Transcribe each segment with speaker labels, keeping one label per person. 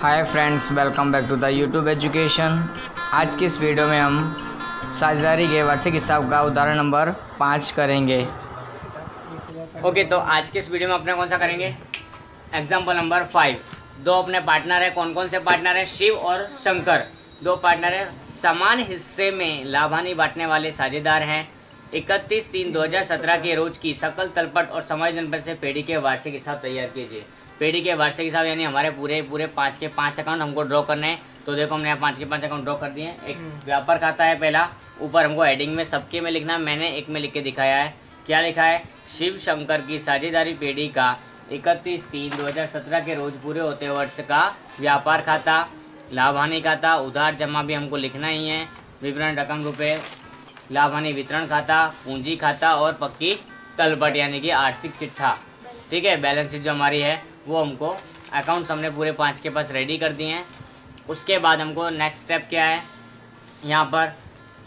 Speaker 1: Hi friends, welcome back to the YouTube education. आज की इस वीडियो में हम साझेदारी के वार्षिक हिसाब का उदाहरण नंबर 5 करेंगे। ओके, तो आज के इस वीडियो में अपने कौन सा करेंगे? Example number 5। दो अपने पार्टनर है। कौन कौन से पार्टनर है? शिव और शंकर। दो पार्टनर है, समान हिस्से में लाभानी बांटने वाले साझेदार हैं। 31/3/2017 के रोज की सकल तलपट और समायोजन पर से पेढ़ी के वार्षिक हिसाब तैयार कीजिए। पेढ़ी के वार्षिक हिसाब यानी हमारे पूरे 5 के 5 अकाउंट हमको ड्रॉ करने हैं। तो देखो हमने यहाँ 5 के 5 अकाउंट ड्रॉ कर दिए हैं। एक व्यापार खाता है पहला, ऊपर हमको हेडिंग में सबके में लिखना है। मैंने एक में लिख के दिखाया है। क्या लिखा है? शिव शंकर की साझेदारी पेढ़ी का 31/3/2017 के रोज पूरे होते वर्ष का व्यापार खाता, लाभानी खाता, उधार जमा भी हमको लिखना ही है। विवरण रकम रुपये, लाभानी वितरण खाता, पूंजी खाता और पक्की तलपट यानी कि आर्थिक चिट्ठा। ठीक है, बैलेंस शीट जो हमारी है वो हमको अकाउंट्स हमने पूरे 5 के पास रेडी कर दिए हैं। उसके बाद हमको नेक्स्ट स्टेप क्या है? यहाँ पर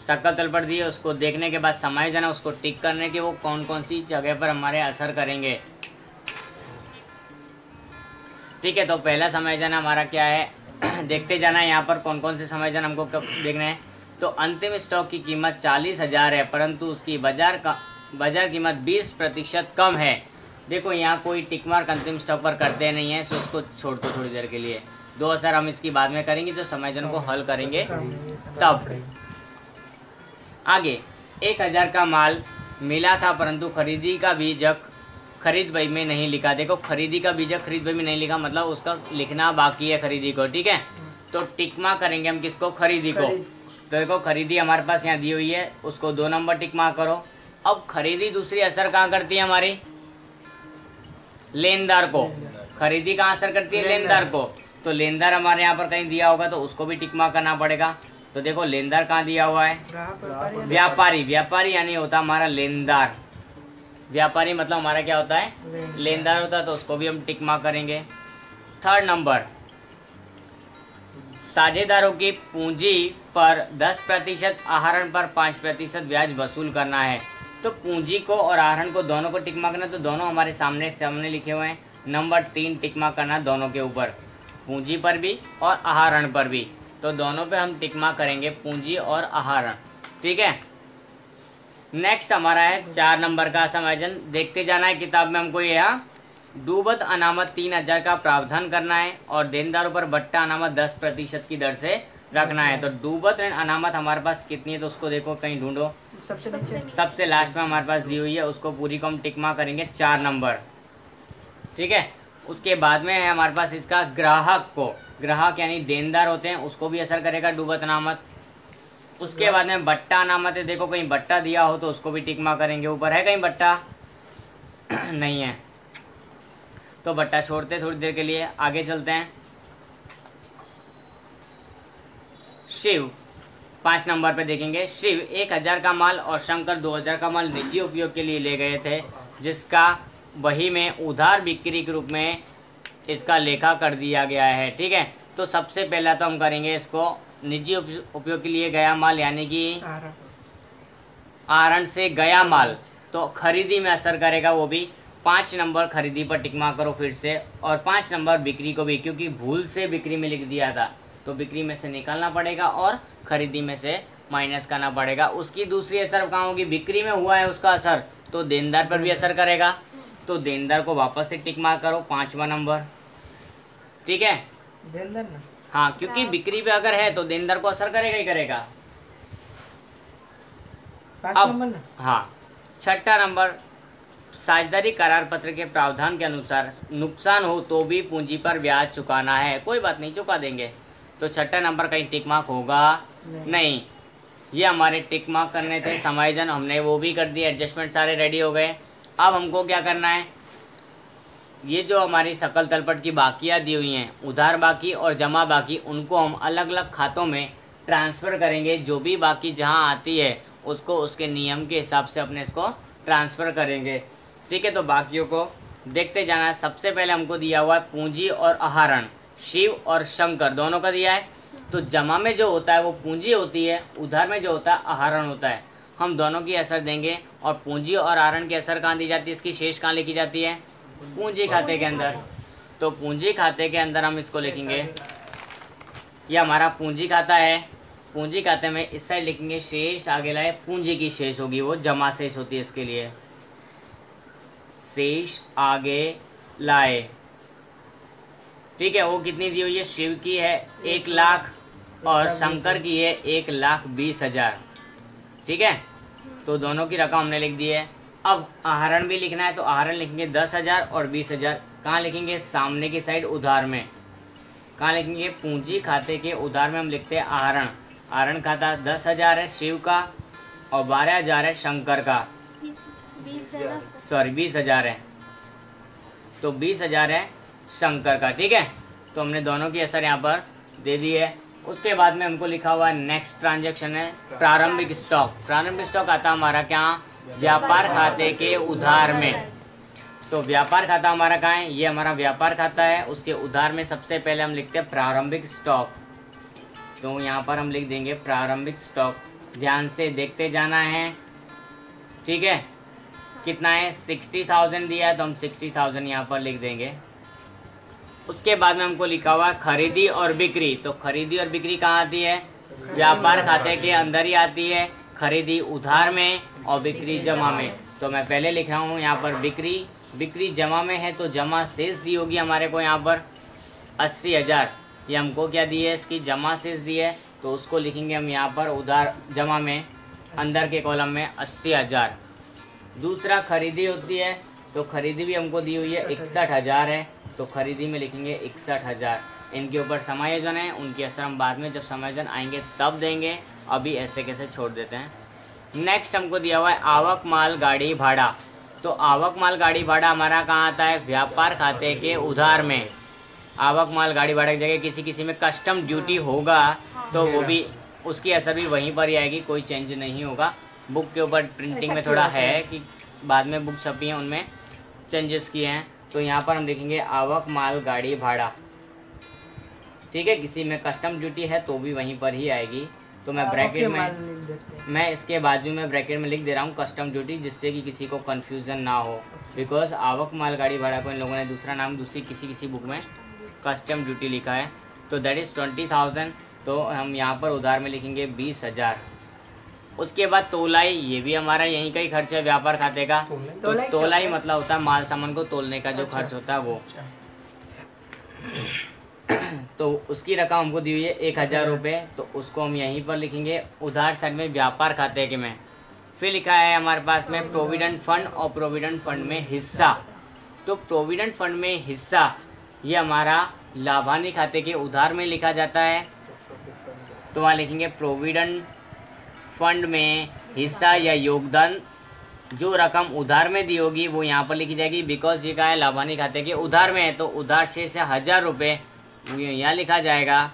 Speaker 1: सकल तलपट दी है, उसको देखने के बाद समायोजन है, उसको टिक करने की वो कौन कौन सी जगह पर हमारे असर करेंगे। ठीक है, तो पहला समायोजन हमारा क्या है? देखते जाना है यहाँ पर कौन कौन से समायोजन हमको कब देखने हैं। तो अंतिम स्टॉक की कीमत 40,000 है, परंतु उसकी बाजार कीमत 20% कम है। देखो यहाँ कोई टिक मार्क अंतिम स्टॉक पर करते नहीं है, सो उसको छोड़ दो थोड़ी देर के लिए। 2 असर हम इसकी बाद में करेंगे, जो समायोजन को हल करेंगे तब। आगे 1,000 का माल मिला था, परंतु खरीदी का बीजक खरीद बही में नहीं लिखा। देखो खरीदी का बीजक खरीद बही में नहीं लिखा, मतलब उसका लिखना बाकी है खरीदी को। ठीक है, तो टिक मार्क करेंगे हम किसको? खरीदी को। तो देखो खरीदी हमारे पास यहाँ दी हुई है, उसको 2 नंबर टिक मार्क करो। अब खरीदी दूसरी असर कहाँ करती है? हमारी लेनदार को। खरीदी कहाँ असर करती है? लेनदार को। तो लेनदार हमारे यहाँ पर कहीं दिया होगा तो उसको भी टिक मार्क करना पड़ेगा। तो देखो लेनदार कहाँ दिया हुआ है? व्यापारी। व्यापारी यानी होता हमारा लेनदार। व्यापारी मतलब हमारा क्या होता है? लेनदार होता है, तो उसको भी हम टिक मार्क करेंगे। 3rd नंबर, साझेदारों की पूंजी पर 10%, आहरण पर 5% ब्याज वसूल करना है। तो पूंजी को और आहरण को दोनों को टिक मार्क करना, तो दोनों हमारे सामने लिखे हुए हैं। नंबर 3 टिक मार्क करना दोनों के ऊपर, पूंजी पर भी और आहरण पर भी। तो दोनों पे हम टिक मार्क करेंगे, पूंजी और आहरण। ठीक है, नेक्स्ट हमारा है 4 नंबर का समायोजन। देखते जाना है किताब में हमको। यहाँ डूबत अनामत 3,000 का प्रावधान करना है और देनदारों पर बट्टा अनामत 10% की दर से रखना है। तो डूबत ऋण अनामत हमारे पास कितनी है? तो उसको देखो कहीं ढूंढो, सबसे लास्ट में हमारे पास दी हुई है, उसको पूरी को हम टिक मार्क करेंगे 4 नंबर। ठीक है, उसके बाद में है हमारे पास इसका ग्राहक को। ग्राहक यानी देनदार होते हैं, उसको भी असर करेगा डूबत अनामत। उसके बाद में बट्टा अनामत है। देखो कहीं बट्टा दिया हो तो उसको भी टिक मार्क करेंगे। ऊपर है कहीं बट्टा? नहीं है, तो बट्टा छोड़ते थोड़ी देर के लिए। आगे चलते हैं। शिव 5 नंबर पे देखेंगे। शिव 1,000 का माल और शंकर 2,000 का माल निजी उपयोग के लिए ले गए थे, जिसका बही में उधार बिक्री के रूप में इसका लेखा कर दिया गया है। ठीक है, तो सबसे पहला तो हम करेंगे इसको निजी उपयोग के लिए गया माल यानी कि आहरण से गया माल, तो खरीदी में असर करेगा वो भी। 5 नंबर खरीदी पर टिक मार्क करो फिर से, और 5 नंबर बिक्री को भी, क्योंकि भूल से बिक्री में लिख दिया था, तो बिक्री में से निकालना पड़ेगा और खरीदी में से माइनस करना पड़ेगा। उसकी दूसरी असर कहाँ होगी? बिक्री में हुआ है उसका असर, तो देनदार पर भी असर करेगा। तो देनदार को वापस से टिक मार्क करो 5वां नंबर। ठीक है,
Speaker 2: देनदार ना?
Speaker 1: हाँ, क्योंकि बिक्री पे अगर है तो देनदार को असर करेगा ही करेगा।
Speaker 2: 5
Speaker 1: अब
Speaker 2: नंबर ना?
Speaker 1: हाँ, 6ठा नंबर, साझेदारी करार पत्र के प्रावधान के अनुसार नुकसान हो तो भी पूंजी पर ब्याज चुकाना है। कोई बात नहीं, चुका देंगे। तो 6ठा नंबर कहीं टिक मार्क होगा? नहीं। ये हमारे टिक मार्क करने थे। समायोजन हमने वो भी कर दिए, एडजस्टमेंट सारे रेडी हो गए। अब हमको क्या करना है? ये जो हमारी सकल तलपट की बाकियाँ दी हुई हैं, उधार बाकी और जमा बाकी, उनको हम अलग अलग खातों में ट्रांसफ़र करेंगे। जो भी बाकी जहाँ आती है उसको उसके नियम के हिसाब से अपने इसको ट्रांसफ़र करेंगे। ठीक है, तो बाकियों को देखते जाना है। सबसे पहले हमको दिया हुआ है पूंजी और आहरण, शिव और शंकर दोनों का दिया है। तो जमा में जो होता है वो पूंजी होती है, उधार में जो होता है आहरण होता है। हम दोनों की असर देंगे, और पूंजी और आहरण की असर कहाँ दी जाती है? इसकी शेष कहाँ लिखी जाती है? पूंजी खाते के अंदर। तो पूंजी खाते के अंदर हम इसको लिखेंगे ये हमारा पूंजी खाता है। पूंजी खाते में इस साइड लिखेंगे शेष, आगे लाए पूंजी की शेष होगी, वो जमा शेष होती है इसके लिए। शेष आगे लाए, ठीक है। वो कितनी दी हुई है? शिव की है 1 लाख और शंकर की है 1,20,000, ठीक है। तो दोनों की रकम हमने लिख दी है। अब आहरण भी लिखना है, तो आहरण लिखेंगे 10,000 और 20,000। कहाँ लिखेंगे? सामने की साइड उधार में। कहाँ लिखेंगे? पूंजी खाते के उधार में हम लिखते हैं आहरण। आहरण खाता 10,000 है शिव का और 12,000 है शंकर का, 20,000 है, तो 20,000 है शंकर का, ठीक है। तो हमने दोनों की असर यहाँ पर दे दी है। उसके बाद में हमको लिखा हुआ नेक्स्ट ट्रांजैक्शन है प्रारंभिक स्टॉक। प्रारंभिक स्टॉक आता हमारा क्या? व्यापार खाते के उधार में। तो व्यापार खाता हमारा कहाँ है? ये हमारा व्यापार खाता है, उसके उधार में सबसे पहले हम लिखते हैं प्रारंभिक स्टॉक। तो यहाँ पर हम लिख देंगे प्रारंभिक स्टॉक। ध्यान से देखते जाना है, ठीक है। कितना है? 60,000 दिया है, तो हम 60,000 यहाँ पर लिख देंगे। उसके बाद में हमको लिखा हुआ है खरीदी और बिक्री। तो खरीदी और बिक्री कहाँ आती है? व्यापार खाते के अंदर ही आती है। खरीदी उधार में और बिक्री जमा में। तो मैं पहले लिख रहा हूँ यहाँ पर बिक्री, बिक्री जमा में है, तो जमा शेष दी होगी हमारे को यहाँ पर 80,000। ये हमको क्या दी है? इसकी जमा शेष दी है, तो उसको लिखेंगे हम यहाँ पर उधार जमा में, अंदर के कॉलम में 80,000। दूसरा खरीदी होती है, तो खरीदी भी हमको दी हुई है 61,000 है, तो खरीदी में लिखेंगे 61,000। इनके ऊपर समायोजन है, उनकी असर हम बाद में जब समायोजन आएंगे तब देंगे, अभी ऐसे कैसे छोड़ देते हैं। नेक्स्ट हमको दिया हुआ है आवक माल गाड़ी भाड़ा। तो आवक माल गाड़ी भाड़ा हमारा कहाँ आता है? व्यापार खाते के उधार में। आवक माल गाड़ी भाड़ा की जगह किसी किसी में कस्टम ड्यूटी होगा, तो वो भी उसकी असर भी वहीं पर ही आएगी, कोई चेंज नहीं होगा। बुक के ऊपर प्रिंटिंग में थोड़ा है कि बाद में बुक छपी हैं उनमें चेंजेस किए हैं, तो यहाँ पर हम लिखेंगे आवक माल गाड़ी भाड़ा, ठीक है। किसी में कस्टम ड्यूटी है तो भी वहीं पर ही आएगी। तो मैं ब्रैकेट में, मैं इसके बाजू में ब्रैकेट में लिख दे रहा हूँ कस्टम ड्यूटी, जिससे कि किसी को कन्फ्यूज़न ना हो। बिकॉज आवक माल गाड़ी भाड़ा को इन लोगों ने दूसरा नाम दूसरी किसी बुक में कस्टम ड्यूटी लिखा है। तो दैट इज़ 20,000, तो हम यहाँ पर उधार में लिखेंगे 20,000। उसके बाद तोलाई, ये भी हमारा यहीं का ही खर्च है व्यापार खाते का। तो तोलाई मतलब होता है माल सामान को तोलने का जो खर्च होता है वो। तो उसकी रकम हमको दी हुई है 1,000 रुपये, तो उसको हम यहीं पर लिखेंगे उधार साइड में व्यापार खाते के में। फिर लिखा है हमारे पास में प्रोविडेंट फंड और प्रोविडेंट फंड में हिस्सा। तो प्रोविडेंट फंड में हिस्सा ये हमारा लाभानी खाते के उधार में लिखा जाता है, तो वहाँ लिखेंगे प्रोविडेंट फंड में हिस्सा या योगदान। जो रकम उधार में दी होगी वो यहाँ पर लिखी जाएगी, बिकॉज ये क्या है? लाभानी खाते के उधार में है, तो उधार शेष है 1,000 रुपये, यहाँ लिखा जाएगा।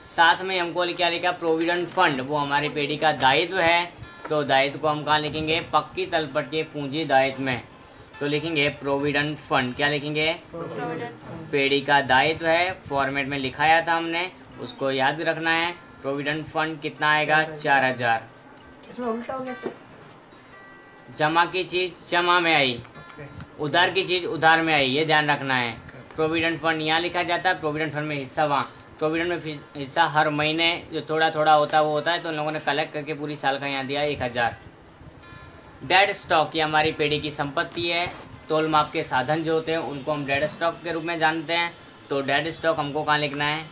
Speaker 1: साथ में हमको क्या लिखा? प्रोविडेंट फंड, वो हमारी पेढ़ी का दायित्व है, तो दायित्व को हम कहाँ लिखेंगे? पक्की तलपट के पूंजी दायित्व में। तो लिखेंगे प्रोविडेंट फंड, क्या लिखेंगे? पेढ़ी का दायित्व है, फॉर्मेट में लिखाया था हमने, उसको याद रखना है। प्रोविडेंट फंड कितना आएगा? 4,000।
Speaker 2: इसमें उल्टा हो गया सर।
Speaker 1: जमा की चीज़ जमा में आई, उधार की चीज़ उधार में आई, ये ध्यान रखना है। प्रोविडेंट फंड यहाँ लिखा जाता है, प्रोविडेंट फंड में हिस्सा वहाँ। प्रोविडेंट में हिस्सा हर महीने जो थोड़ा थोड़ा होता है वो होता है, तो उन लोगों ने कलेक्ट करके पूरी साल का यहाँ दिया 1,000। डेड स्टॉक, ये हमारी पेढ़ी की संपत्ति है। तोल माप के साधन जो होते हैं उनको हम डेड स्टॉक के रूप में जानते हैं। तो डेड स्टॉक हमको कहाँ लिखना है?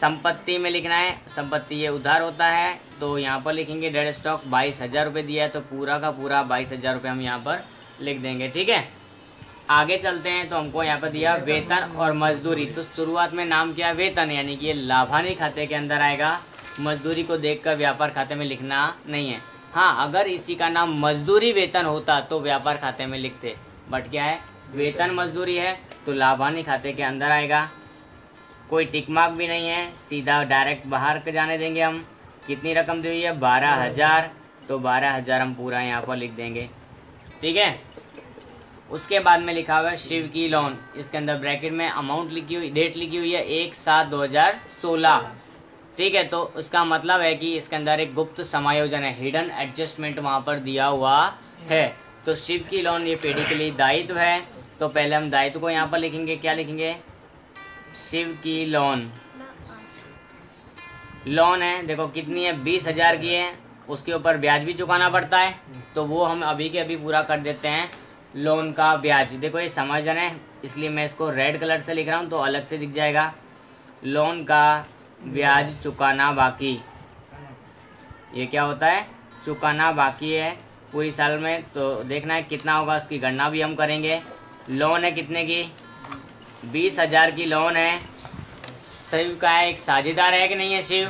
Speaker 1: संपत्ति में लिखना है। संपत्ति ये उधार होता है, तो यहाँ पर लिखेंगे डेड स्टॉक 22,000 रुपये दिया है, तो पूरा का पूरा 22,000 रुपये हम यहाँ पर लिख देंगे, ठीक है। आगे चलते हैं, तो हमको यहाँ पर दिया वेतन और मजदूरी। तो शुरुआत में नाम क्या? वेतन, यानी कि ये लाभानी खाते के अंदर आएगा। मजदूरी को देखकर व्यापार खाते में लिखना नहीं है। हाँ, अगर इसी का नाम मजदूरी वेतन होता तो व्यापार खाते में लिखते, बट क्या है? वेतन मजदूरी है, तो लाभानी खाते के अंदर आएगा। कोई टिक मार्क भी नहीं है, सीधा डायरेक्ट बाहर के जाने देंगे हम। कितनी रकम दी हुई है? 12,000, तो 12,000 हम पूरा यहाँ पर लिख देंगे, ठीक है। उसके बाद में लिखा हुआ है शिव की लोन। इसके अंदर ब्रैकेट में अमाउंट लिखी हुई, डेट लिखी हुई है 1/7/2016, ठीक है। तो उसका मतलब है कि इसके अंदर एक गुप्त समायोजन है, हिडन एडजस्टमेंट वहाँ पर दिया हुआ है। तो शिव की लोन ये पेढ़ी के लिए दायित्व है, तो पहले हम दायित्व को यहाँ पर लिखेंगे। क्या लिखेंगे? शिव की लोन, लोन है देखो कितनी है 20,000 की है, उसके ऊपर ब्याज भी चुकाना पड़ता है, तो वो हम अभी के अभी पूरा कर देते हैं। लोन का ब्याज देखो ये समझना है, इसलिए मैं इसको रेड कलर से लिख रहा हूँ तो अलग से दिख जाएगा। लोन का ब्याज चुकाना बाकी, ये क्या होता है, चुकाना बाकी है पूरी साल में, तो देखना है कितना होगा, उसकी गणना भी हम करेंगे। लोन है कितने की, 20,000 की लोन है। शिव का है, एक साझेदार है कि नहीं है, शिव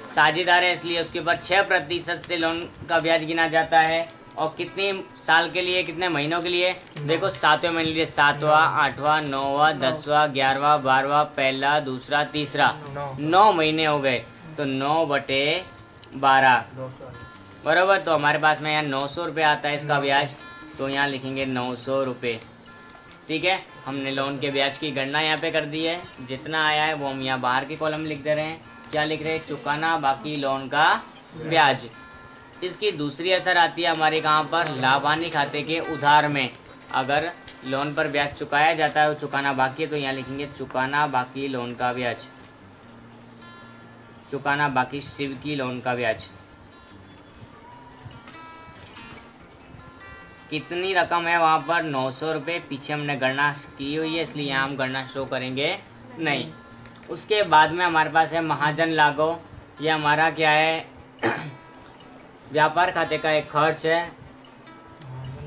Speaker 1: साझेदार है, इसलिए उसके ऊपर 6% से लोन का ब्याज गिना जाता है। और कितनी साल के लिए, कितने महीनों के लिए, देखो 7वें महीने के लिए, 7वां, 8वां, 9वां, 10वां, 11वां, 12वां, पहला, दूसरा, तीसरा, 9 महीने हो गए, तो 9/12 बराबर। तो हमारे पास में यहाँ 900 रुपये आता है इसका ब्याज, तो यहाँ लिखेंगे 900 रुपये। ठीक है, हमने लोन के ब्याज की गणना यहाँ पे कर दी है, जितना आया है वो हम यहाँ बाहर की कॉलम लिख दे रहे हैं। क्या लिख रहे हैं, चुकाना बाकी लोन का ब्याज। इसकी दूसरी असर आती है हमारे कहाँ पर, लाभानी खाते के उधार में। अगर लोन पर ब्याज चुकाया जाता है, वो चुकाना बाकी है, तो यहाँ लिखेंगे चुकाना बाकी लोन का ब्याज, चुकाना बाकी शिव की लोन का ब्याज। कितनी रकम है वहाँ पर, 900 रुपये। पीछे हमने गणना की हुई है, इसलिए यहाँ हम गणना शो करेंगे नहीं। उसके बाद में हमारे पास है महाजन लागो। ये हमारा क्या है, व्यापार खाते का एक खर्च है।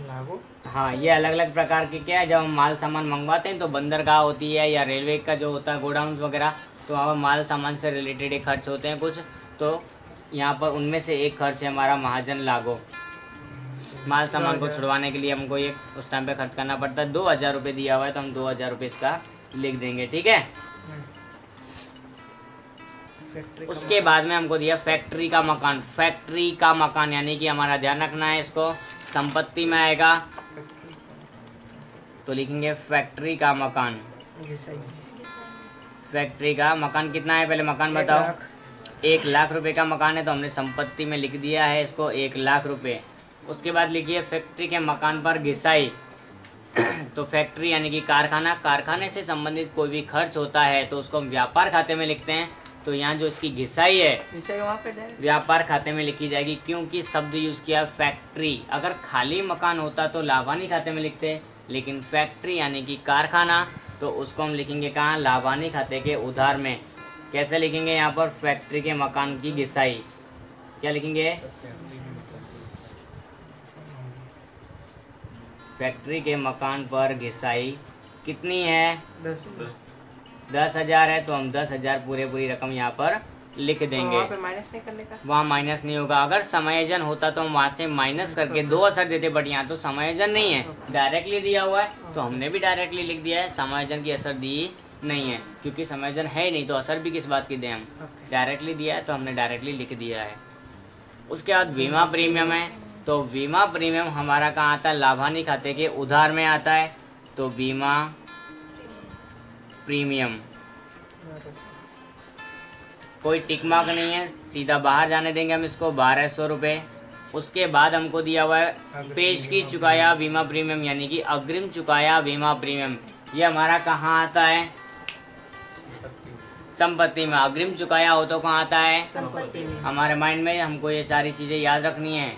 Speaker 2: लागो,
Speaker 1: हाँ, ये अलग अलग प्रकार के क्या है, जब हम माल सामान मंगवाते हैं तो बंदरगाह होती है या रेलवे का जो होता है गोडाउन वगैरह, तो वहाँ पर माल सामान से रिलेटेड एक खर्च होते हैं कुछ, तो यहाँ पर उनमें से एक खर्च है हमारा महाजन लागो। माल सामान को छुड़वाने के लिए हमको ये उस टाइम पे खर्च करना पड़ता है। 2,000 रुपये दिया हुआ है, तो हम 2,000 रुपये इसका लिख देंगे। ठीक है, उसके बाद में हमको दिया फैक्ट्री का मकान। फैक्ट्री का मकान यानी कि हमारा ध्यान रखना है, इसको संपत्ति में आएगा, तो लिखेंगे फैक्ट्री का मकान। फैक्ट्री का मकान कितना है, पहले मकान बताओ। 1,00,000 रुपये का मकान है, तो हमने संपत्ति में लिख दिया है इसको 1,00,000 रुपये। उसके बाद लिखिए फैक्ट्री के मकान पर घिसाई। तो फैक्ट्री यानी कि कारखाना, कारखाने से संबंधित कोई भी खर्च होता है तो उसको हम व्यापार खाते में लिखते हैं। तो यहाँ जो इसकी घिसाई है
Speaker 2: वहाँ पे
Speaker 1: व्यापार खाते में लिखी जाएगी, क्योंकि शब्द यूज़ किया फैक्ट्री। अगर खाली मकान होता तो लाभानी खाते में लिखते हैं, लेकिन फैक्ट्री यानी कि कारखाना, तो उसको हम लिखेंगे कहाँ, लाभानी खाते के उधार में। कैसे लिखेंगे यहाँ पर, फैक्ट्री के मकान की घिसाई। क्या लिखेंगे, फैक्ट्री के मकान पर घिसाई कितनी है, 10,000 है, तो हम 10,000 पूरी रकम यहाँ पर लिख देंगे।
Speaker 2: वहाँ पे माइनस नहीं करने का,
Speaker 1: वहाँ माइनस नहीं होगा। अगर समायोजन होता तो हम वहाँ से माइनस करके 2 असर देते, बट यहाँ तो समायोजन नहीं है, डायरेक्टली दिया हुआ है, तो हमने भी डायरेक्टली लिख दिया है। समायोजन की असर दी नहीं है, क्योंकि समायोजन है नहीं तो असर भी किस बात की दें हम, डायरेक्टली दिया है तो हमने डायरेक्टली लिख दिया है। उसके बाद बीमा प्रीमियम है, तो बीमा प्रीमियम हमारा कहाँ आता है, लाभानी खाते के उधार में आता है, तो बीमा प्रीमियम कोई टिक मार्क नहीं है, सीधा बाहर जाने देंगे हम इसको, 1,200 रुपये। उसके बाद हमको दिया हुआ है पेश की चुकाया बीमा प्रीमियम, यानी कि अग्रिम चुकाया बीमा प्रीमियम। ये हमारा कहाँ आता है, संपत्ति में। अग्रिम चुकाया हो तो कहाँ आता है,
Speaker 2: संपत्ति में।
Speaker 1: हमारे माइंड में हमको ये सारी चीज़ें याद रखनी है।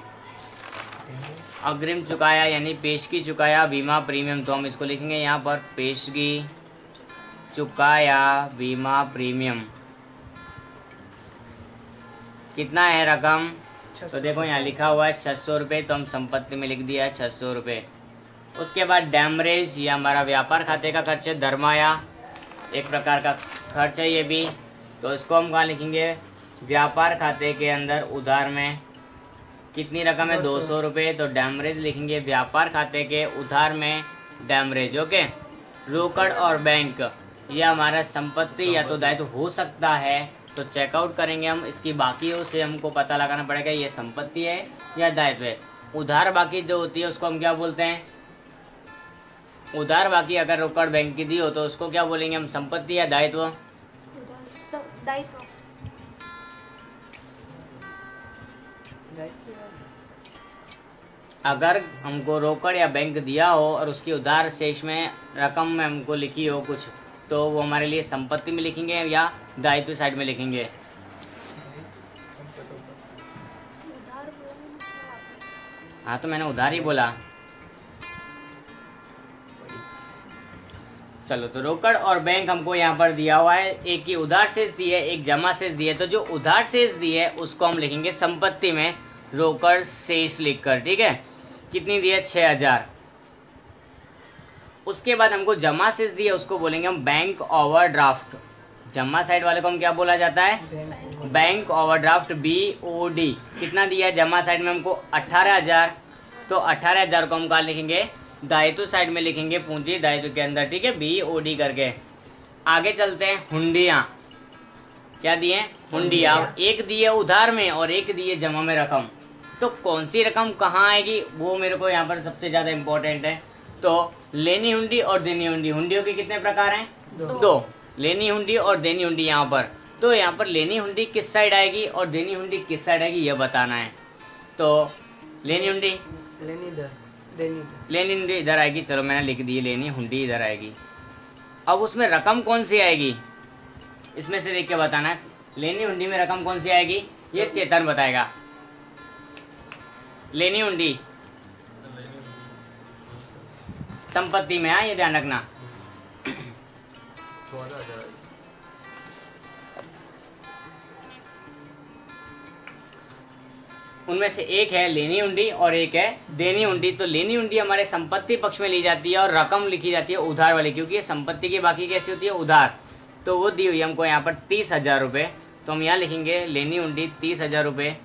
Speaker 1: अग्रिम चुकाया यानी पेशगी चुकाया बीमा प्रीमियम, तो हम इसको लिखेंगे यहाँ पर पेशगी चुकाया बीमा प्रीमियम। कितना है रकम, तो देखो यहाँ लिखा हुआ है 600 रुपये, तो हम संपत्ति में लिख दिया है 600 रुपये। उसके बाद डैमरेज, ये हमारा व्यापार खाते का खर्च है, धर्माया एक प्रकार का खर्च है ये भी, तो इसको हम कहाँ लिखेंगे, व्यापार खाते के अंदर उधार में। कितनी रकम है, 200 रुपये, तो डैमरेज लिखेंगे व्यापार खाते के उधार में डैमरेज। ओके, रोकड़ और बैंक, ये हमारा संपत्ति या तो दायित्व हो सकता है, तो चेकआउट करेंगे हम, इसकी बाकियों से हमको पता लगाना पड़ेगा ये संपत्ति है या दायित्व है। उधार बाकी जो होती है उसको हम क्या बोलते हैं, उधार बाकी अगर रोकड़ बैंक की दी हो तो उसको क्या बोलेंगे हम, संपत्ति या दायित्व।
Speaker 3: दायित्व।
Speaker 1: अगर हमको रोकड़ या बैंक दिया हो और उसकी उधार शेष में रकम में हमको लिखी हो कुछ, तो वो हमारे लिए संपत्ति में लिखेंगे या दायित्व साइड में लिखेंगे। हाँ तो मैंने उधार ही बोला। चलो तो रोकड़ और बैंक हमको यहाँ पर दिया हुआ है, एक की उधार शेष दी है, एक जमा शेष दी है। तो जो उधार शेष दी है उसको हम लिखेंगे संपत्ति में रोकड़ शेष लिखकर, ठीक है। कितनी दी है? 6000। उसके बाद हमको जमा शेष दी है, उसको बोलेंगे हम बैंक ओवरड्राफ्ट। जमा साइड वाले को हम क्या बोला जाता है? Bank overdraft, BOD। कितना दिया है जमा साइड में हमको? 18000। तो 18000 को हम कहाँ लिखेंगे? दायित्व साइड में लिखेंगे, पूंजी दायित्व के अंदर, ठीक है, BOD करके। आगे चलते हैं, हुंडियाँ। क्या दिए? हुंडियाँ। एक दिए उधार में और एक दिए जमा में रकम। तो कौन सी रकम कहाँ आएगी वो मेरे को यहाँ पर सबसे ज़्यादा इम्पोर्टेंट है। तो लेनी हुंडी और देनी हुंडी। हुंडियों के कितने प्रकार हैं? दो। लेनी हुंडी और देनी हुंडी यहाँ पर। तो यहाँ पर लेनी हुंडी किस साइड आएगी और देनी हुंडी किस साइड आएगी ये बताना है। तो लेनी हुंडी, लेनी हुंडी इधर आएगी। चलो मैंने लिख दी, लेनी हुंडी इधर आएगी। अब उसमें रकम कौन सी आएगी इसमें से देख के बताना है। लेनी हुंडी में रकम कौन सी आएगी ये चेतन बताएगा। लेनी हुंडी संपत्ति में, ये ध्यान रखना। उनमें से एक है लेनी हुंडी और एक है देनी हुंडी। तो लेनी हुंडी हमारे संपत्ति पक्ष में ली जाती है और रकम लिखी जाती है उधार वाली, क्योंकि ये संपत्ति की बाकी कैसी होती है? उधार। तो वो दी हुई हमको यहाँ पर 30,000 रुपये। तो हम यहाँ लिखेंगे लेनी हुंडी 30,000 रुपये।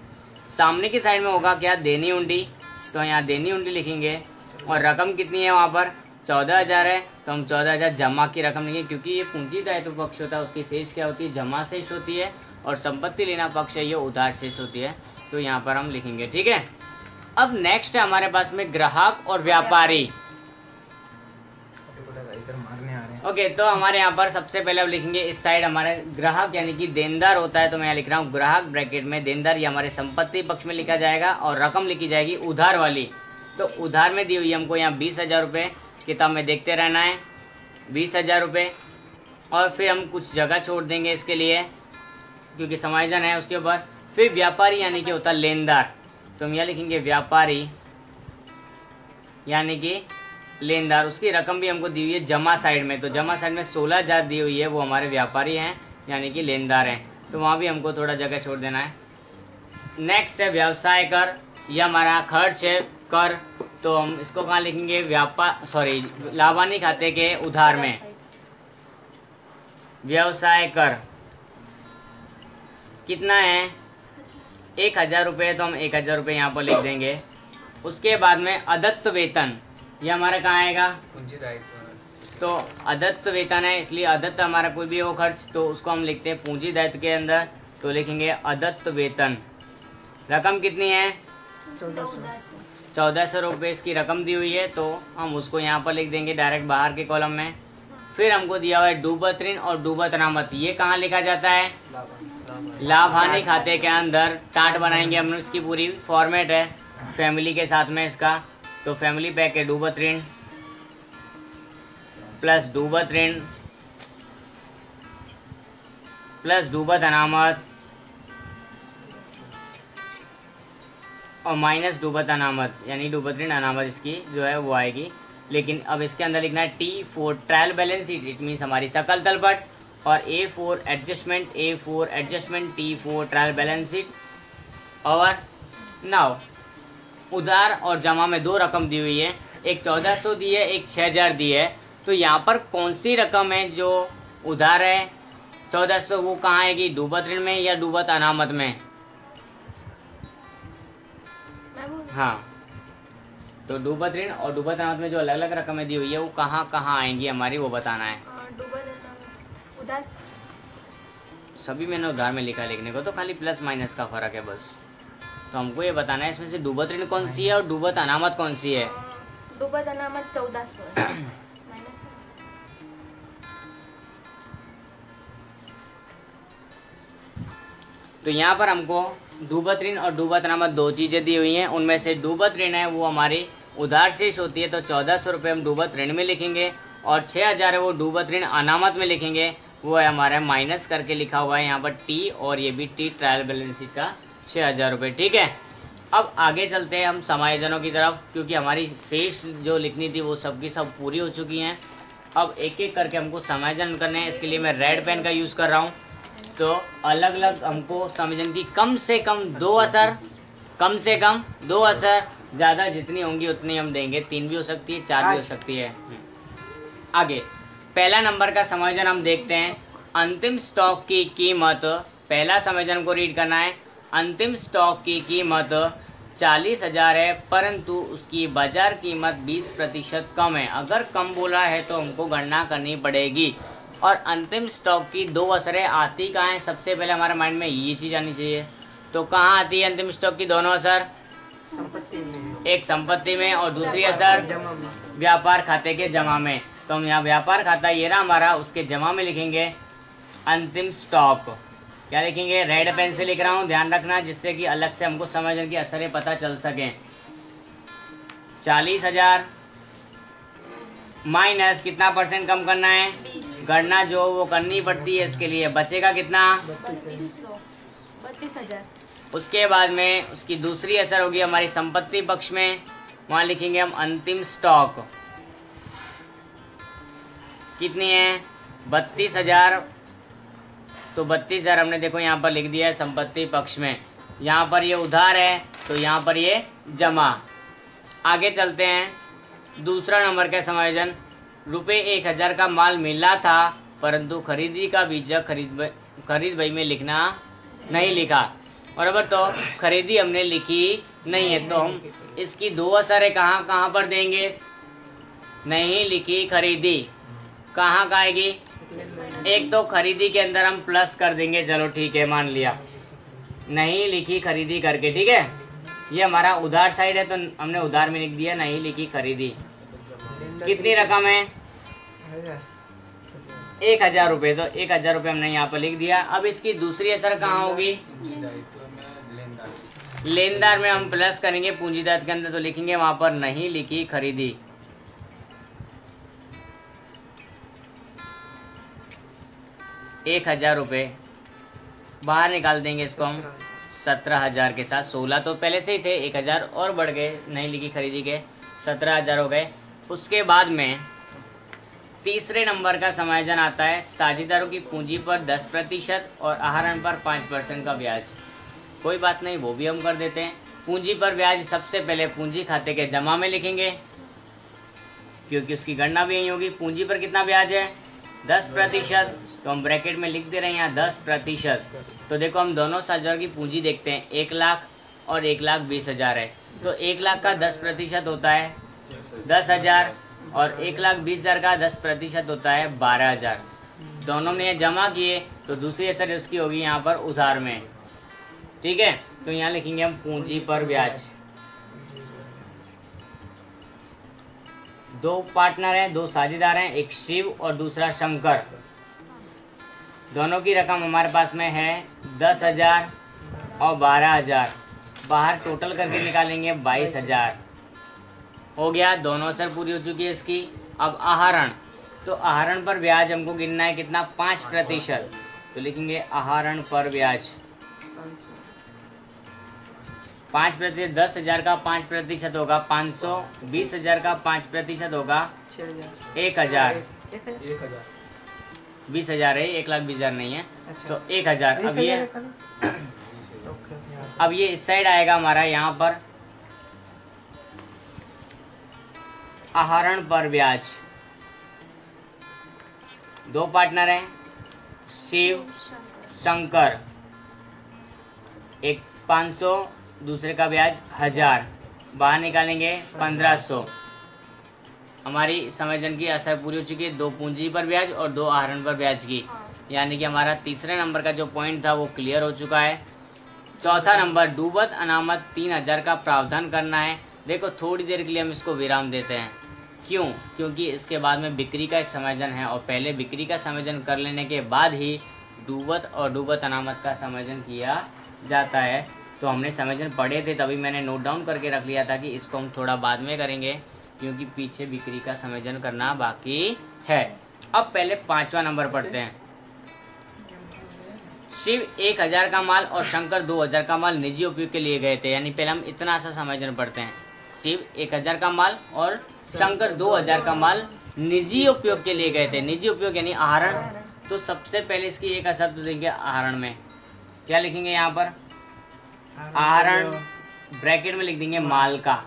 Speaker 1: सामने की साइड में होगा क्या? देनी हुंडी। तो यहाँ देनी हुंडी लिखेंगे और रकम कितनी है वहाँ पर? 14,000 है। तो हम 14,000 जमा की रकम लिखेंगे, क्योंकि ये पूंजी दायित्व पक्ष होता है, उसकी शेष क्या होती है? जमा शेष होती है। और संपत्ति लेना पक्ष है, ये उधार शेष होती है। तो यहाँ पर हम लिखेंगे, ठीक है। अब नेक्स्ट है हमारे पास में ग्राहक और व्यापारी। ओके, तो हमारे यहाँ पर सबसे पहले अब लिखेंगे इस साइड हमारे ग्राहक यानी कि देनदार होता है। तो मैं यहाँ लिख रहा हूँ ग्राहक ब्रैकेट में देनदार, ये हमारे संपत्ति पक्ष में लिखा जाएगा और रकम लिखी जाएगी उधार वाली। तो उधार में दी हुई हमको यहाँ 20,000 रुपये। किताब में देखते रहना है, 20,000 रुपये। और फिर हम कुछ जगह छोड़ देंगे इसके लिए, क्योंकि समायोजन है उसके ऊपर। फिर व्यापारी यानी कि होता है लेनदार। तो हम यहाँ लिखेंगे व्यापारी यानी कि लेनदार। उसकी रकम भी हमको दी हुई है जमा साइड में। तो जमा साइड में 16,000 दी हुई है, वो हमारे व्यापारी हैं यानी कि लेनदार हैं। तो वहाँ भी हमको थोड़ा जगह छोड़ देना है। नेक्स्ट है व्यवसाय कर, यह हमारा खर्च है कर। तो हम इसको कहाँ लिखेंगे? लाभानी खाते के उधार में। व्यवसाय कर कितना है? 1,000 रुपये। तो हम 1,000 रुपये यहाँ पर लिख देंगे। उसके बाद में अदत्त वेतन, ये हमारा कहाँ आएगा? पूंजी दायित्व। तो अदत्त वेतन है, इसलिए अदत्त हमारा कोई भी हो खर्च तो उसको हम लिखते हैं पूंजी दायित्व के अंदर। तो लिखेंगे अदत्त वेतन। रकम कितनी है? 1400 रुपये इसकी रकम दी हुई है। तो हम उसको यहाँ पर लिख देंगे डायरेक्ट बाहर के कॉलम में। फिर हमको दिया हुआ है डूबत ऋण और डूबत अनामत। ये कहाँ लिखा जाता है? लाभ हानि खाते के अंदर। टाट बनाएंगे हम, इसकी पूरी फॉर्मेट है फैमिली के साथ में इसका। तो फैमिली पैक है डूबत ऋण प्लस डूबत ऋण प्लस डूबत अनामत और माइनस डूबत अनामत, यानी डूबत ऋण अनामत इसकी जो है वो आएगी। लेकिन अब इसके अंदर लिखना है T4 trial balance sheet, it means हमारी सकल तलपट। और A4 adjustment T4 trial balance sheet. और नाउ उधार और जमा में दो रकम दी हुई है, एक 1400 दी है, एक 6000 दी है। तो यहाँ पर कौन सी रकम है जो उधार है? 1400 वो कहाँ आएगी? डूबत ऋण में या डूबत अनामत में? हाँ, तो डूबत ऋण और डूबत अनामत में जो अलग अलग रकमें दी हुई है वो कहाँ कहाँ आएंगी हमारी, वो बताना है।
Speaker 3: उधार
Speaker 1: सभी मैंने उधार में लिखा लिखने को, तो खाली प्लस माइनस का फ़र्क है बस। तो हमको ये बताना है इसमें से डूबत ऋण कौन सी है और डूबत अनामत कौन सी है।
Speaker 3: डूबत अनामत 1400 है। माइनस है।
Speaker 1: तो यहाँ पर हमको डूबत ऋण और डूबत अनामत दो चीज़ें दी हुई हैं। उनमें से डूबत ऋण है वो हमारी उधार शेष होती है, तो 1400 रुपये हम डूबत ऋण में लिखेंगे। और 6000 है वो डूबत ऋण अनामत में लिखेंगे, वो है हमारा माइनस करके लिखा हुआ है यहाँ पर T, और ये भी T ट्रायल बैलेंस शीट का 6000 रुपये। ठीक है, अब आगे चलते हैं हम समायोजनों की तरफ, क्योंकि हमारी शेष जो लिखनी थी वो सब की सब पूरी हो चुकी हैं। अब एक एक करके हमको समायोजन करने हैं। इसके लिए मैं रेड पेन का यूज़ कर रहा हूँ। तो अलग अलग हमको समायोजन की कम से कम 2 असर, कम से कम 2 असर, ज़्यादा जितनी होंगी उतनी हम देंगे। 3 भी हो सकती है, 4 भी हो सकती है। आगे पहला नंबर का समायोजन हम देखते हैं। अंतिम स्टॉक की कीमत, पहला समायोजन को रीड करना है। अंतिम स्टॉक की कीमत 40,000 है, परंतु उसकी बाजार कीमत 20% कम है। अगर कम बोला है तो हमको गणना करनी पड़ेगी। और अंतिम स्टॉक की 2 असरें आती कहाँ हैं? सबसे पहले हमारे माइंड में ये चीज़ आनी चाहिए। तो कहाँ आती है अंतिम स्टॉक की दोनों असर?
Speaker 2: संपत्ति में,
Speaker 1: एक संपत्ति में और दूसरी असर
Speaker 2: जमा में।
Speaker 1: व्यापार खाते के जमा में। तो हम यहाँ व्यापार खाता ये रहा हमारा, उसके जमा में लिखेंगे अंतिम स्टॉक। क्या लिखेंगे? रेड पेन से लिख रहा हूँ, ध्यान रखना, जिससे कि अलग से हमको समायोजन की असरें पता चल सकें। 40,000 माइनस कितना % कम करना है?
Speaker 3: 20,
Speaker 1: गणना जो वो करनी पड़ती है। इसके लिए बचेगा कितना?
Speaker 3: 32,000।
Speaker 1: उसके बाद में उसकी दूसरी असर होगी हमारी संपत्ति पक्ष में। वहाँ लिखेंगे हम अंतिम स्टॉक कितनी है? 32,000। तो 32,000 हमने देखो यहाँ पर लिख दिया है संपत्ति पक्ष में। यहाँ पर ये उधार है तो यहाँ पर ये जमा। आगे चलते हैं। दूसरा नंबर का समायोजन, रुपये 1,000 का माल मिला था, परंतु खरीदी का बीजक खरीद बही में लिखना नहीं लिखा। बराबर, तो खरीदी हमने लिखी नहीं है, तो हम इसकी 2 असरें कहाँ कहाँ पर देंगे? नहीं लिखी खरीदी कहाँ का आएगी? एक तो खरीदी के अंदर हम प्लस कर देंगे, चलो ठीक है, मान लिया, नहीं लिखी खरीदी करके, ठीक है। ये हमारा उधार साइड है तो हमने उधार में लिख दिया नहीं लिखी खरीदी। कितनी रकम है? 1,000 रुपये। तो 1,000 रुपये हमने यहाँ पर लिख दिया। अब इसकी दूसरी असर कहाँ होगी? लेनदार में हम प्लस करेंगे पूंजीदार के अंदर, तो लिखेंगे वहाँ पर नहीं लिखी खरीदी। ₹1,000 बाहर निकाल देंगे इसको हम 17,000 के साथ। 16 तो पहले से ही थे, 1,000 और बढ़ गए नहीं लिखी खरीदी के, 17,000 हो गए। उसके बाद में तीसरे नंबर का समायोजन आता है, साझेदारों की पूंजी पर 10% और आहरण पर 5% का ब्याज। कोई बात नहीं, वो भी हम कर देते हैं। पूंजी पर ब्याज सबसे पहले पूंजी खाते के जमा में लिखेंगे, क्योंकि उसकी गणना भी यही होगी। पूंजी पर कितना ब्याज है? 10%। तो हम ब्रैकेट में लिख दे रहे हैं यहाँ 10%। तो देखो हम दोनों साझेदारों की पूंजी देखते हैं, 1 लाख और 1,20,000 है। तो 1 लाख का 10% होता है 10,000 और 1,20,000 का 10% होता है 12,000। दोनों ने जमा किए तो दूसरी असर उसकी होगी यहाँ पर उधार में, ठीक है। तो यहाँ लिखेंगे हम पूंजी पर ब्याज। 2 पार्टनर हैं, 2 साझेदार हैं, एक शिव और दूसरा शंकर। दोनों की रकम हमारे पास में है 10,000 और 12,000। बाहर टोटल करके निकालेंगे 22,000। हो गया, दोनों असर पूरी हो चुकी है इसकी। अब आहरण, तो आहरण पर ब्याज हमको गिनना है कितना? 5%। तो लिखेंगे आहरण पर ब्याज 5%। 10,000 का 5% होगा 500, 20,000 का 5% होगा 1,000। 20,000 है, 1,20,000 नहीं है। तो 1,000। अब ये इस साइड आएगा हमारा, यहाँ पर आहरण पर ब्याज। 2 पार्टनर हैं, शिव शंकर। एक 500, दूसरे का ब्याज 1,000। बाहर निकालेंगे 1,500। हमारी समायोजन की असर पूरी हो चुकी है, 2 पूंजी पर ब्याज और 2 आहरण पर ब्याज की। यानी कि हमारा तीसरे नंबर का जो पॉइंट था वो क्लियर हो चुका है। चौथा नंबर, डूबत अनामत 3,000 का प्रावधान करना है। देखो थोड़ी देर के लिए हम इसको विराम देते हैं। क्यों? क्योंकि इसके बाद में बिक्री का एक समायोजन है और पहले बिक्री का समायोजन कर लेने के बाद ही डूबत और डूबत अनामत का समायोजन किया जाता है। तो हमने समायोजन पढ़े थे, तभी मैंने नोट डाउन करके रख लिया था कि इसको हम थोड़ा बाद में करेंगे, क्योंकि पीछे बिक्री का समायोजन करना बाकी है। अब पहले 5वां नंबर पढ़ते हैं। शिव 1000 का माल और शंकर 2000 का माल निजी उपयोग के लिए गए थे। यानी पहले हम इतना सा समझना पड़ते हैं। शिव 1000 का माल और शंकर 2000 का माल निजी उपयोग के लिए गए थे। निजी उपयोग यानी आहरण। तो सबसे पहले इसकी एक शब्द देंगे आहरण में। क्या लिखेंगे यहाँ पर? आहरण ब्रैकेट में लिख देंगे माल का।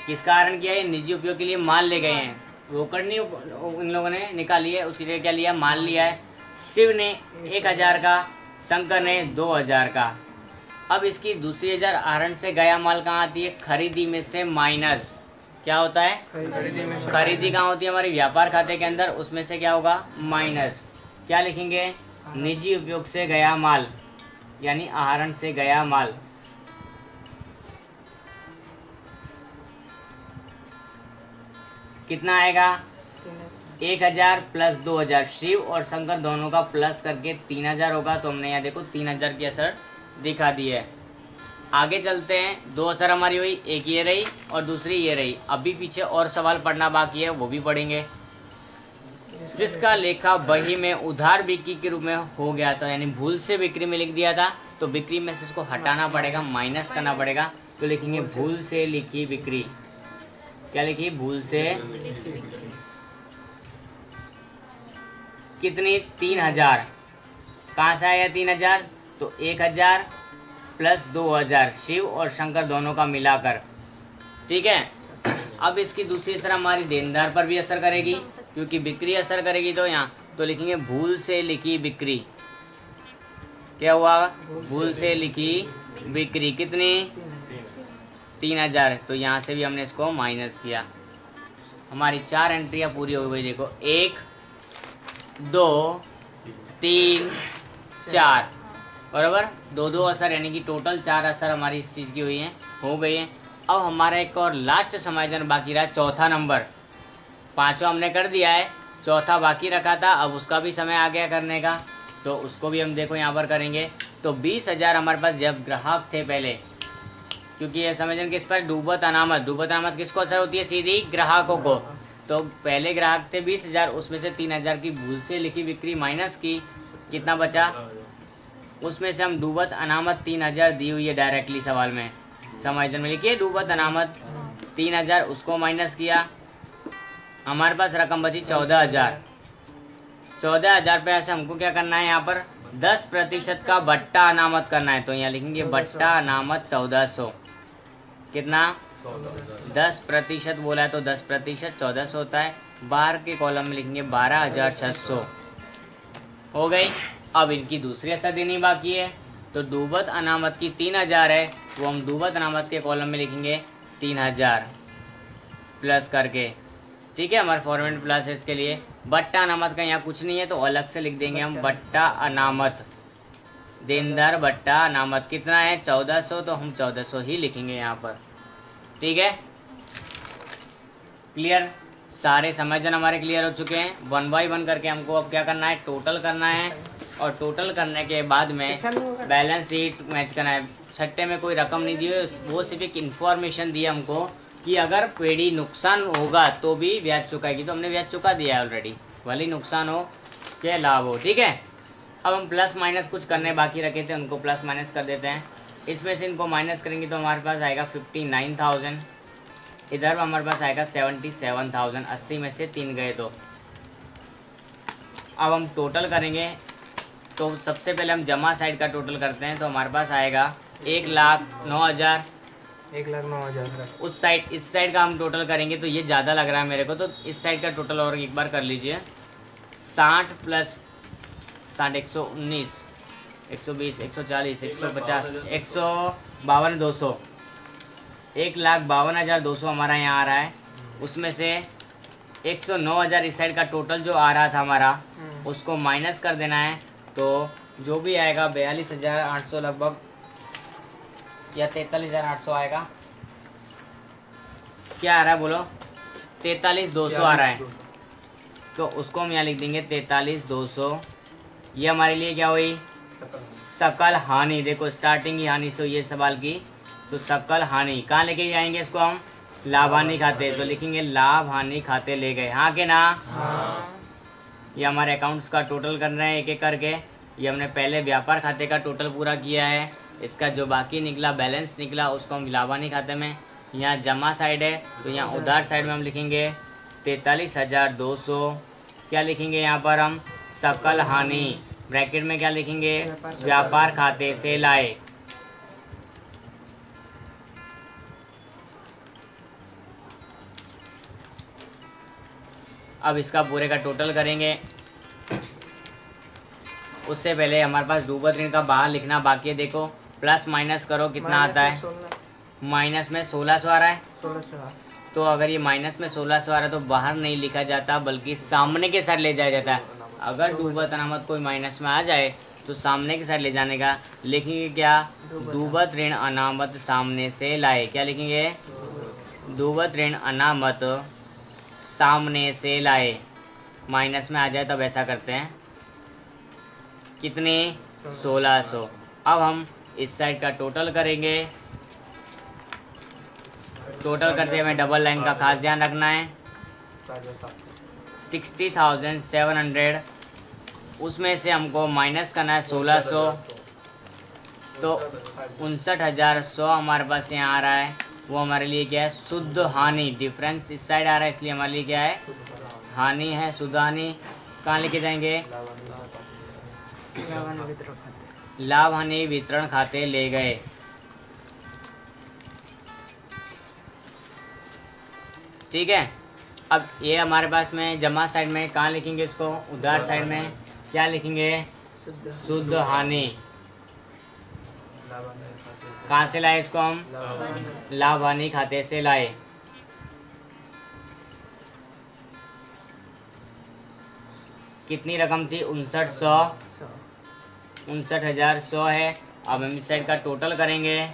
Speaker 1: किसका आहरण किया है? निजी उपयोग के लिए माल ले गए हैं। रोकड़ नहीं इन लोगों ने निकाली है, उसकी जगह क्या लिया? माल लिया है। शिव ने 1000 का, शंकर ने 2000 का। अब इसकी दूसरी 1000 आहरण से गया माल कहाँ आती है? खरीदी में से माइनस। क्या होता है? खरीदी कहाँ होती है? हमारी व्यापार खाते के अंदर। उसमें से क्या होगा? माइनस। क्या लिखेंगे? निजी उपयोग से गया माल यानी आहरण से गया माल। कितना आएगा? 1000 प्लस 2000। शिव और शंकर दोनों का प्लस करके 3000 होगा। तो हमने यहाँ देखो 3000 की असर दिखा दी है। आगे चलते हैं। 2 असर हमारी हुई, एक ये रही और दूसरी ये रही। अभी पीछे और सवाल पढ़ना बाकी है, वो भी पढ़ेंगे। जिसका लेखा बही में उधार बिक्री के रूप में हो गया था, यानी भूल से बिक्री में लिख दिया था, तो बिक्री में से इसको हटाना पड़ेगा, माइनस करना पड़ेगा। तो लिखेंगे भूल से लिखी बिक्री। क्या लिखी? भूल से कितनी? 3000। कहाँ से आया 3000? तो 1000 प्लस 2000 शिव और शंकर दोनों का मिलाकर। ठीक है। अब इसकी दूसरी असर हमारी देनदार पर भी असर करेगी, क्योंकि बिक्री असर करेगी। तो यहाँ तो लिखेंगे भूल से लिखी बिक्री। क्या हुआ? भूल से लिखी बिक्री। कितनी? 3000। तो यहाँ से भी हमने इसको माइनस किया। हमारी 4 एंट्रियाँ पूरी हो गई। देखो 1 2 3 4 बराबर। 2 असर यानी कि टोटल 4 असर हमारी इस चीज़ की हुई हैं, हो गई हैं। अब हमारा एक और लास्ट समायोजन बाकी रहा, चौथा नंबर। 5वां हमने कर दिया है, चौथा बाकी रखा था। अब उसका भी समय आ गया करने का, तो उसको भी हम देखो यहाँ पर करेंगे। तो 20,000 हमारे पास जब ग्राहक थे पहले, क्योंकि ये समायोजन किस पर? डूबत अनामत। डूबत अनामत किसको असर होती है? सीधी ग्राहकों को। तो पहले ग्राहक थे 20,000, उसमें से 3000 की भूल से लिखी बिक्री माइनस की। कितना बचा? उसमें से हम डूबत अनामत 3000 दी हुई है डायरेक्टली सवाल में, समायोजन में लिखिए डूबत अनामत 3000, उसको माइनस किया। हमारे पास रकम बची 14,000। 14,000 पे ऐसे हमको क्या करना है? यहाँ पर 10% का बट्टा अनामत करना है। तो यहाँ लिखेंगे बट्टा अनामत 1400। कितना? 10% बोला है तो 10% 1400 होता है। बाहर के कॉलम में लिखेंगे 12,600। हो गई। अब इनकी दूसरी असर देनी बाकी है। तो डूबत अनामत की 3000 है, वो हम डूबत अनामत के कॉलम में लिखेंगे 3000 प्लस करके। ठीक है, हमारे फॉर्मेट प्लस है इसके लिए। बट्टा अनामत का यहाँ कुछ नहीं है, तो अलग से लिख देंगे हम बट्टा अनामत। देनदार बट्टा अनामत कितना है? 1400, तो हम 1400 ही लिखेंगे यहाँ पर। ठीक है, क्लियर? सारे समायोजन हमारे क्लियर हो चुके हैं। 1 बाय 1 करके हमको अब क्या करना है? टोटल करना है, और टोटल करने के बाद में बैलेंस शीट मैच करना है। छट्टे में कोई रकम नहीं दी हुई, वो सिर्फ एक इन्फॉर्मेशन दी हमको कि अगर पेड़ी नुकसान होगा तो भी ब्याज चुकाएगी। तो हमने ब्याज चुका दिया है ऑलरेडी, भले ही नुकसान हो क्या लाभ हो। ठीक है, अब हम प्लस माइनस कुछ करने बाकी रखे थे, उनको प्लस माइनस कर देते हैं। इसमें से इनको माइनस करेंगे तो हमारे पास आएगा 59,000। इधर हमारे पास आएगा 77,000। 80 में से 3 गए तो अब हम टोटल करेंगे। तो सबसे पहले हम जमा साइड का टोटल करते हैं। तो हमारे पास आएगा 1,09,000।
Speaker 2: 1,09,000।
Speaker 1: उस साइड इस साइड का हम टोटल करेंगे तो ये ज़्यादा लग रहा है मेरे को, तो इस साइड का टोटल और एक बार कर लीजिए। 60 प्लस 60 119 120 140 150 152 200 1,52,200 हमारा यहाँ आ रहा है। उसमें से 109,000 इस साइड का टोटल जो आ रहा था हमारा, उसको माइनस कर देना है। तो जो भी आएगा 42,800 लगभग, या 43,800 आएगा। क्या आ रहा है बोलो? 43,200 आ रहा है। तो उसको हम यहाँ लिख देंगे 43,200। ये हमारे लिए क्या हुई? सकल हानि। देखो स्टार्टिंग ही हानि से हुई है सवाल की, तो सकल हानि कहाँ लेके जाएंगे इसको हम? लाभ हानि खाते। तो लिखेंगे लाभ हानि खाते ले गए। हाँ के ना? हाँ। ये हमारे अकाउंट्स का टोटल कर रहे हैं एक एक करके। ये हमने पहले व्यापार खाते का टोटल पूरा किया है। इसका जो बाकी निकला बैलेंस निकला उसको हम लाभानी खाते में, यहाँ जमा साइड है तो यहाँ उधार साइड में हम लिखेंगे 43,200। क्या लिखेंगे यहाँ पर हम? सकल हानि, ब्रैकेट में क्या लिखेंगे? व्यापार खाते से लाए। अब इसका पूरे का टोटल करेंगे। उससे पहले हमारे पास डूबत ऋण का बाहर लिखना बाकी है। देखो प्लस माइनस करो कितना आता है। माइनस में 1600 आ रहा है।
Speaker 2: 1600।
Speaker 1: तो अगर ये माइनस में 1600 आ रहा है तो बाहर नहीं लिखा जाता बल्कि सामने के साइड ले जाया जाता है। अगर डूबत अनामत कोई माइनस में आ जाए तो सामने के साइड ले जाने का लिखेंगे क्या? डूबत ऋण अनामत सामने से लाए। क्या लिखेंगे? डूबत ऋण अनामत सामने से लाए। माइनस में आ जाए तब ऐसा करते हैं। कितने? 1600। अब हम इस साइड का टोटल करेंगे। टोटल करते हुए डबल लाइन का खास ध्यान रखना है। 60,700, उसमें से हमको माइनस करना है 1600, तो 59,100 हमारे पास यहाँ आ रहा है। वो हमारे लिए क्या है? शुद्ध हानि। डिफरेंस इस साइड आ रहा है इसलिए हमारे लिए क्या है? हानि है, शुद्ध हानि। कहाँ लेके जाएंगे? लाभ हानि वितरण खाते ले गए। ठीक है। अब ये हमारे पास में जमा साइड में कहाँ लिखेंगे इसको? उधार साइड में क्या लिखेंगे? शुद्ध हानि। कहाँ से लाए इसको हम? लाभ हानि खाते से लाए। कितनी रकम थी? 5900। 59,100 है। अब हम इस साइड का टोटल करेंगे।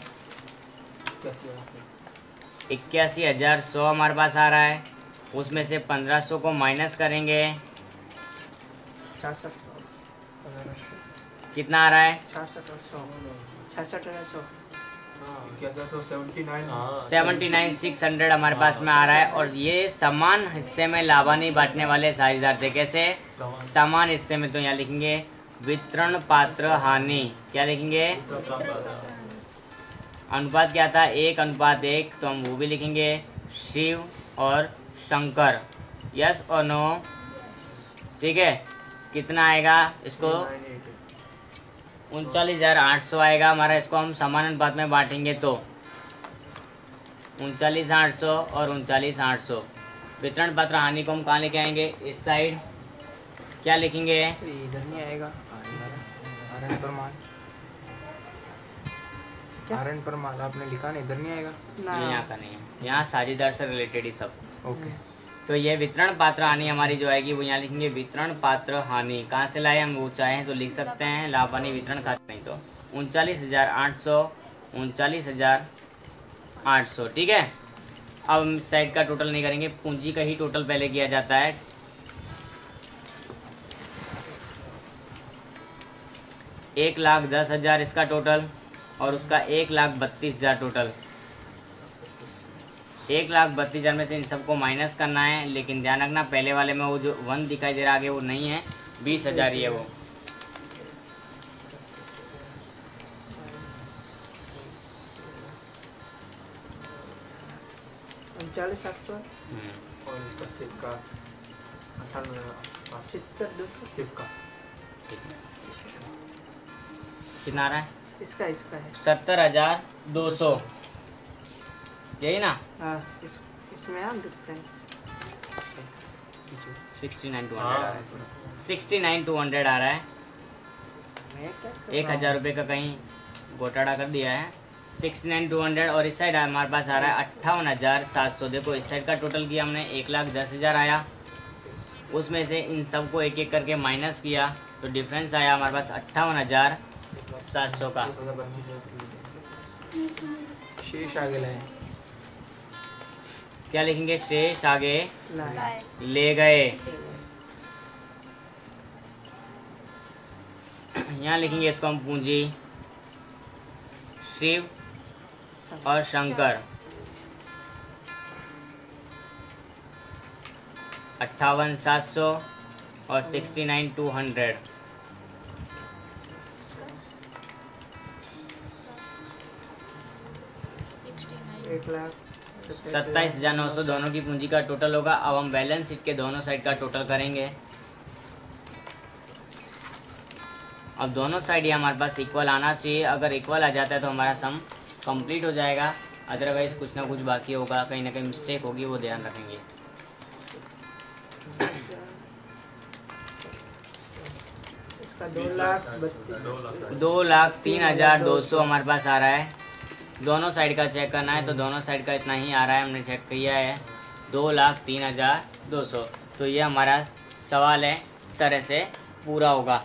Speaker 1: 81,100 हमारे पास आ रहा है। उसमें से 1500 को माइनस करेंगे।
Speaker 2: 6600।
Speaker 1: कितना आ रहा है?
Speaker 2: 79,600।
Speaker 1: हमारे पास में आ रहा है। और ये समान हिस्से में लाभानी बांटने वाले साझेदार थे। कैसे? समान हिस्से में। तो यहाँ लिखेंगे वितरण पात्र हानि। क्या लिखेंगे? अनुपात क्या था? 1:1। तो हम वो भी लिखेंगे। शिव और शंकर। यस और नो? ठीक है। कितना आएगा इसको? 39,800 आएगा हमारा। इसको हम समान अनुपात में बांटेंगे तो 39,800 और 39,800। वितरण पत्र हानि को हम कहाँ लेके आएंगे? इस साइड। क्या लिखेंगे?
Speaker 2: इधर नहीं आएगा। आरएन पर माल। आरएन पर माल आपने लिखा नहीं, इधर नहीं आएगा।
Speaker 1: ये यहाँ का नहीं है, यहाँ साझेदार से रिलेटेड ही सब।
Speaker 2: ओके।
Speaker 1: तो ये वितरण पात्र हानि हमारी जो आएगी वो यहाँ लिखेंगे वितरण पात्र हानि। कहाँ से लाए हम? वो चाहें तो लिख सकते हैं लाभ हानि वितरण खाते, नहीं तो 39,800, 39,800। ठीक है। अब हम इस साइड का टोटल नहीं करेंगे, पूंजी का ही टोटल पहले किया जाता है। एक 1,10,000 इसका टोटल और उसका 1,32,000 टोटल। 1,32,000 में से इन सबको माइनस करना है। लेकिन ध्यान रखना पहले वाले में वो जो 1 दिखाई दे रहा आगे वो नहीं है, 20,000 ही है वो।
Speaker 2: और इसका सिक्का 70,200
Speaker 1: कितना आ रहा है?
Speaker 2: इसका है
Speaker 1: 70,200, यही ना?
Speaker 2: हाँ। इसमें हम डिफरेंस
Speaker 1: 69,200 आ रहा है। 69,200 आ रहा है। 1,000 रुपये का कहीं घोटाला कर दिया है। 69,200 और इस साइड हमारे पास आ रहा है 58,700। देखो इस साइड का टोटल किया हमने 1,10,000 आया, उसमें से इन सब को एक एक करके माइनस किया तो डिफरेंस आया हमारे पास 58,700 का।
Speaker 2: शेष आगे लाए।
Speaker 1: क्या लिखेंगे? शेष आगे
Speaker 3: लाए।
Speaker 1: ले गए। यहाँ लिखेंगे इसको हम पूंजी। शिव और शंकर 58,700 और 69,200। 27,900 दोनों की पूंजी का टोटल होगा। अब हम बैलेंस शीट के दोनों साइड का टोटल करेंगे। अब दोनों साइड ये हमारे पास इक्वल आना चाहिए। अगर इक्वल आ जाता है तो हमारा सम कंप्लीट हो जाएगा, अदरवाइज़ कुछ ना कुछ बाकी होगा, कहीं ना कहीं मिस्टेक होगी, वो ध्यान रखेंगे।
Speaker 2: इसका 2,32,000
Speaker 1: 2,03,200 हमारे पास आ रहा है। दोनों साइड का चेक करना है तो दोनों साइड का इतना ही आ रहा है, हमने चेक किया है 2,03,200। तो ये हमारा सवाल है सरह से पूरा होगा।